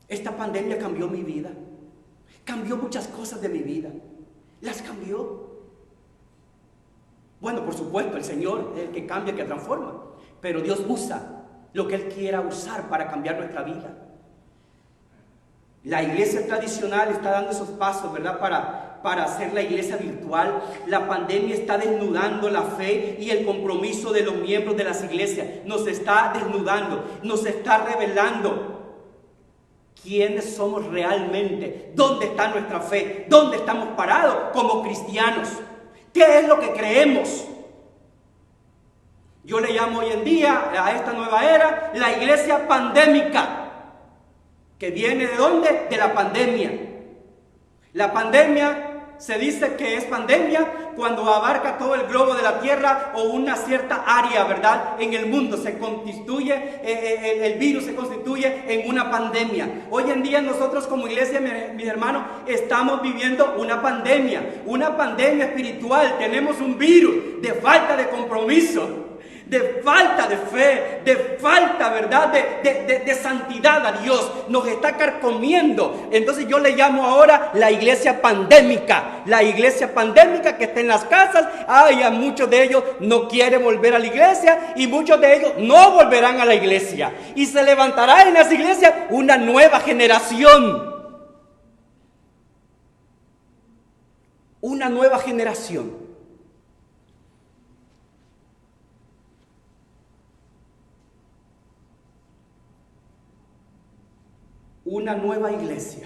Esta pandemia cambió mi vida. Cambió muchas cosas de mi vida. Las cambió. Bueno, por supuesto, el Señor es el que cambia, el que transforma. Pero Dios usa lo que Él quiera usar para cambiar nuestra vida. La iglesia tradicional está dando esos pasos, ¿verdad?, para hacer la iglesia virtual. La pandemia está desnudando la fe y el compromiso de los miembros de las iglesias. Nos está desnudando, nos está revelando quiénes somos realmente, dónde está nuestra fe, dónde estamos parados como cristianos, qué es lo que creemos. Yo le llamo hoy en día a esta nueva era la iglesia pandémica, que viene ¿de dónde? De la pandemia. La pandemia se dice que es pandemia cuando abarca todo el globo de la tierra o una cierta área, ¿verdad? En el mundo se constituye, el virus se constituye en una pandemia. Hoy en día nosotros como iglesia, mis hermanos, estamos viviendo una pandemia espiritual. Tenemos un virus de falta de compromiso, de falta de fe, de falta, ¿verdad?, de santidad a Dios. Nos está carcomiendo. Entonces yo le llamo ahora la iglesia pandémica. La iglesia pandémica que está en las casas. Ay, a muchos de ellos no quieren volver a la iglesia y muchos de ellos no volverán a la iglesia. Y se levantará en las iglesias una nueva generación. Una nueva generación. Una nueva iglesia.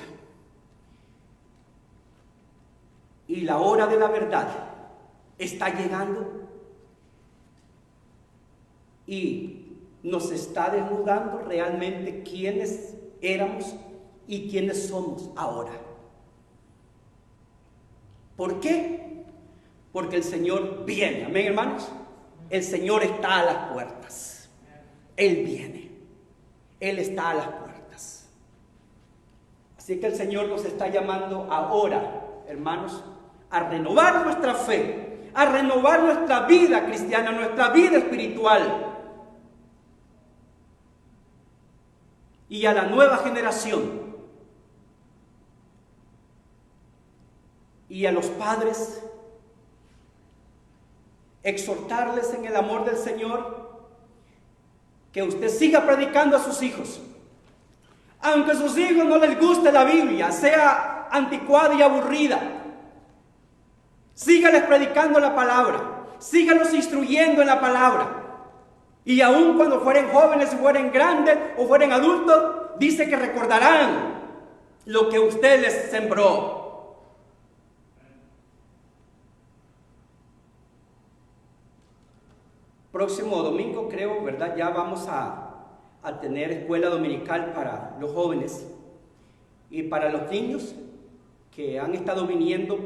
Y la hora de la verdad está llegando y nos está desnudando realmente quiénes éramos y quiénes somos ahora. ¿Por qué? Porque el Señor viene. Amén, hermanos. El Señor está a las puertas. Él viene. Él está a las puertas. Así que el Señor nos está llamando ahora, hermanos, a renovar nuestra fe, a renovar nuestra vida cristiana, nuestra vida espiritual. Y a la nueva generación. Y a los padres, exhortarles en el amor del Señor, que usted siga predicando a sus hijos. Aunque a sus hijos no les guste la Biblia, sea anticuada y aburrida, sígales predicando la palabra, sígalos instruyendo en la palabra. Y aun cuando fueren jóvenes, fueren grandes o fueren adultos, dice que recordarán lo que usted les sembró. Próximo domingo, creo, ¿verdad? Ya vamos a tener escuela dominical para los jóvenes y para los niños que han estado viniendo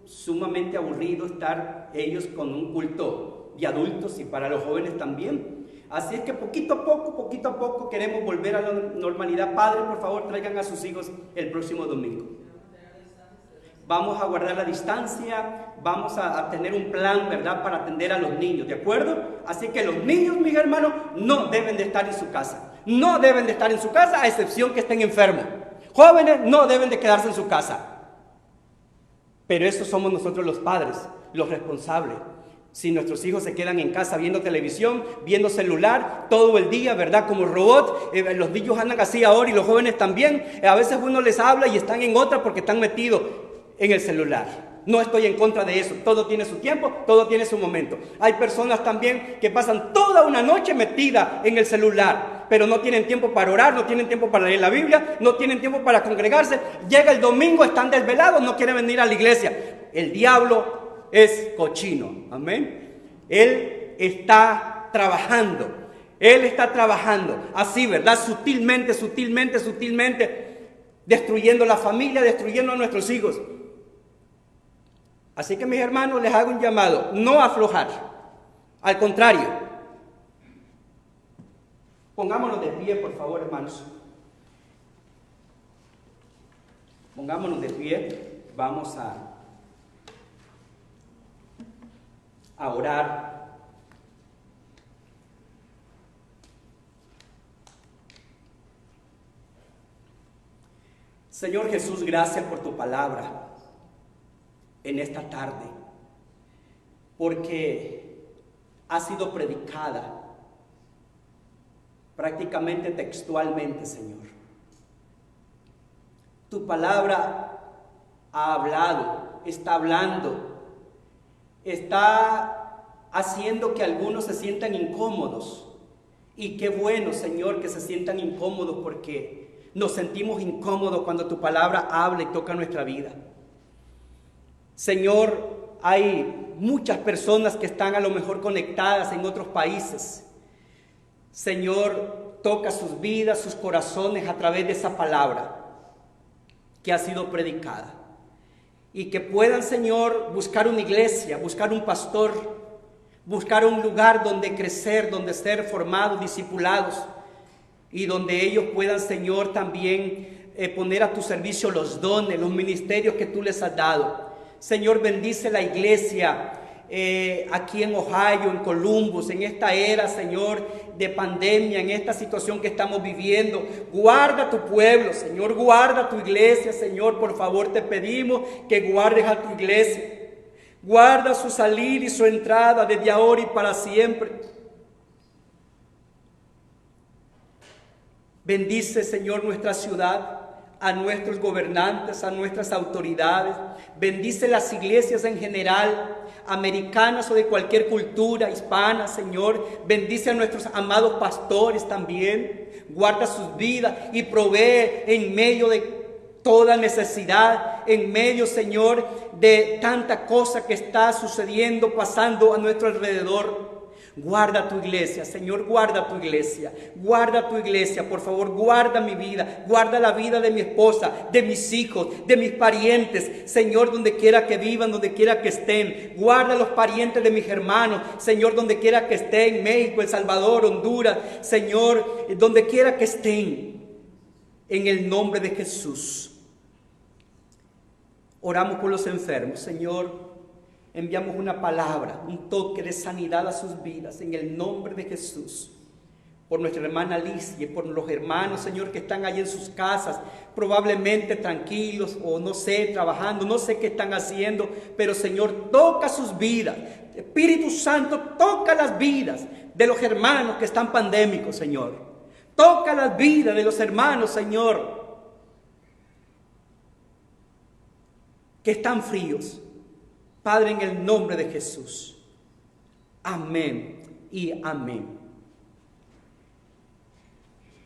sumamente aburrido estar ellos con un culto de adultos y para los jóvenes también. Así es que poquito a poco queremos volver a la normalidad. Padre, por favor, traigan a sus hijos el próximo domingo. Vamos a guardar la distancia, vamos a tener un plan, ¿verdad?, para atender a los niños, ¿de acuerdo? Así que los niños, mis hermanos, no deben de estar en su casa. No deben de estar en su casa, a excepción que estén enfermos. Jóvenes no deben de quedarse en su casa. Pero eso somos nosotros los padres, los responsables. Si nuestros hijos se quedan en casa viendo televisión, viendo celular, todo el día, ¿verdad? Como robot, los niños andan así ahora y los jóvenes también. A veces uno les habla y están en otra porque están metidos en el celular. No estoy en contra de eso. Todo tiene su tiempo, todo tiene su momento. Hay personas también que pasan toda una noche metida en el celular, pero no tienen tiempo para orar, no tienen tiempo para leer la Biblia, no tienen tiempo para congregarse. Llega el domingo, están desvelados, no quieren venir a la iglesia. El diablo es cochino, amén. Él está trabajando, así, ¿verdad? Sutilmente, destruyendo la familia, destruyendo a nuestros hijos. Así que, mis hermanos, les hago un llamado, no aflojar, al contrario. Pongámonos de pie, por favor, hermanos. Pongámonos de pie, vamos a orar. Señor Jesús, gracias por tu palabra en esta tarde, porque ha sido predicada prácticamente textualmente, Señor. Tu palabra ha hablado, está hablando, está haciendo que algunos se sientan incómodos. Y qué bueno, Señor, que se sientan incómodos, porque nos sentimos incómodos cuando tu palabra habla y toca nuestra vida. Señor, hay muchas personas que están a lo mejor conectadas en otros países. Señor, toca sus vidas, sus corazones a través de esa palabra que ha sido predicada. Y que puedan, Señor, buscar una iglesia, buscar un pastor, buscar un lugar donde crecer, donde ser formados, discipulados, y donde ellos puedan, Señor, también poner a tu servicio los dones, los ministerios que tú les has dado. Señor, bendice la iglesia aquí en Ohio, en Columbus, en esta era, Señor, de pandemia, en esta situación que estamos viviendo. Guarda tu pueblo, Señor, guarda tu iglesia, Señor, por favor te pedimos que guardes a tu iglesia. Guarda su salir y su entrada desde ahora y para siempre. Bendice, Señor, nuestra ciudad, a nuestros gobernantes, a nuestras autoridades. Bendice las iglesias en general, americanas o de cualquier cultura hispana, Señor. Bendice a nuestros amados pastores también. Guarda sus vidas y provee en medio de toda necesidad, en medio, Señor, de tanta cosa que está sucediendo, pasando a nuestro alrededor. Guarda tu iglesia, Señor, guarda tu iglesia, por favor, guarda mi vida, guarda la vida de mi esposa, de mis hijos, de mis parientes, Señor, donde quiera que vivan, donde quiera que estén. Guarda los parientes de mis hermanos, Señor, donde quiera que estén, México, El Salvador, Honduras, Señor, donde quiera que estén, en el nombre de Jesús. Oramos por los enfermos, Señor. Enviamos una palabra, un toque de sanidad a sus vidas en el nombre de Jesús. Por nuestra hermana Alicia, por los hermanos, Señor, que están allí en sus casas, probablemente tranquilos o no sé, trabajando, no sé qué están haciendo, pero Señor, toca sus vidas. Espíritu Santo, toca las vidas de los hermanos que están pandémicos, Señor. Toca las vidas de los hermanos, Señor, que están fríos. Padre, en el nombre de Jesús. Amén y amén.